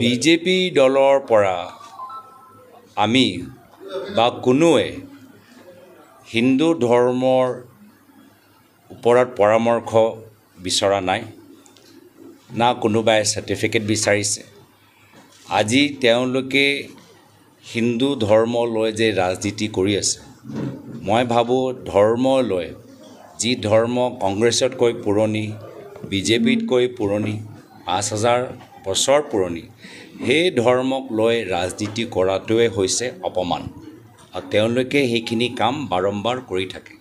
BJP দলৰ পৰা আমি বা কোনোৱে হিন্দু ধৰ্মৰ ওপৰত পৰামৰ্শ বিচৰা নাই না কোনোবাই সাৰ্টিফিকেট বিচাৰিছে আজি তেওঁলোকে হিন্দু ধৰ্ম লৈ যে ৰাজনীতি কৰি আছে মই ভাবো ধৰ্ম লৈ যি ধৰ্ম কংগ্ৰেছতকৈ পুৰণি বিজেপিতকৈ পুৰণি ৫,০০০ বছৰ পুৰণি সেই ধৰ্মক লৈ ৰাজনীতি কৰাটোৱে হৈছে অপমান আৰু তেওঁলোকে সেইখিনি কাম বাৰম্বাৰ কৰি থাকে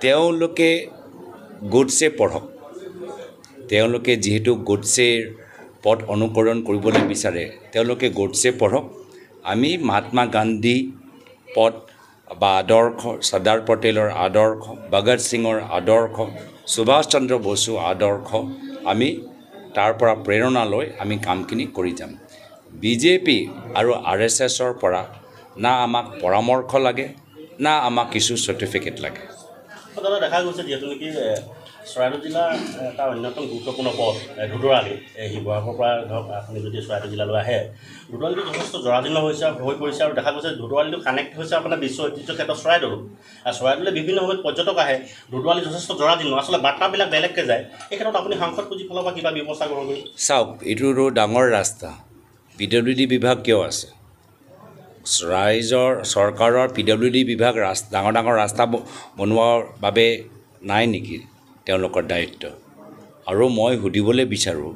তেওঁলোকে গডছে পঢ়ক তেওঁলোকে যেহেতু গডছেৰ পথ অনুকৰণ কৰিবলৈ বিচাৰে তেওঁলোকে গডছে পঢ়ক আমি মহাত্মা গান্ধী পথ বা আদৰ্শ চৰ্দাৰ পটেলৰ আদৰ্শ ভগত সিঙৰ আদৰ্শ সুভাষ চন্দ্ৰ বসুৰ আদৰ্শ আমি তাৰ পৰা প্ৰেৰণা লৈ আমি কামখিনি কৰি যাম বিজেপি আৰু আৰএছএছৰ পৰা না আমাক পৰামৰ্শ লাগে না আমাক কিছু সাৰ্টিফিকেট লাগে দাদা দেখা গৈছে যেহেতু নেকি চৰাইদেউ জিলাৰ এটা অন্যতম গুৰুত্বপূৰ্ণ পথ ধুদৰালি শিৱসাগৰৰ পৰা ধৰক আপুনি যদি চৰাইদেউ জিলালৈ আহে ধুদৰালিটো যথেষ্ট জৰাজীৰ্ণ হৈ পৰিছে আৰু দেখা গৈছে ধুদৰালিটো কানেক্ট হৈছে আপোনাৰ বিশ্ব ঐতিহ্য ক্ষেত্ৰ চৰাইদেউ আৰু চৰাইদেউলৈ বিভিন্ন সময়ত পৰ্যটক আহে ধুদৰালি যথেষ্ট জৰাজীৰ্ণ আচলতে বাৰ্তাবিলাক বেলেগকৈ যায় এই ক্ষেত্ৰত আপুনি সাংসদ পুঁজিৰ ফালৰ পৰা কিবা ব্যৱস্থা গ্ৰহণ কৰি চাওক এইটো ডাঙৰ ৰাস্তা PWD বিভাগ কিয় আছে চৰকাৰৰ PWD বিভাগ ডাঙৰ ডাঙৰ ৰাস্তা বনোৱাৰ বাবে নাই নেকি তেওঁলোকৰ দায়িত্ব আৰু মই সুধিবলৈ বিচাৰোঁ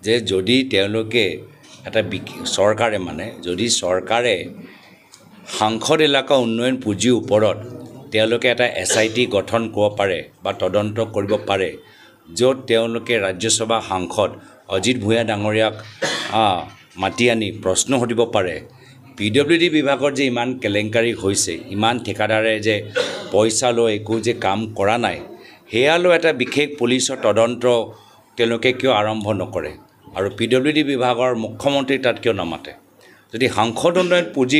যে যদি তেওঁলোকে এটা চৰকাৰে যদি চৰকাৰে সাংসদ এলেকা উন্নয়ন পুঁজিৰ ওপৰত তেওঁলোকে এটা SIT গঠন কৰিব পাৰে বা তদন্ত কৰিব পাৰে য'ত তেওঁলোকে ৰাজ্যসভা সাংসদ অজিত ভূঞা ডাঙৰীয়াক মাতি আনি প্ৰশ্ন সুধিব পাৰে PWD বিভাগৰ যে ইমান কেলেংকাৰী হৈছে ইমান ঠিকাদাৰে যে পইচা লৈ একো যে কাম কৰা নাই হেয়ালৈ এটা বিশেষ পুলিচৰ তদন্ত তেওঁলোকে কিয় আৰম্ভ নকৰে আৰু PWD বিভাগৰ মুখ্যমন্ত্ৰী তাত কিয় নামাতে যদি সাংসদ উন্নয়ন পুঁজি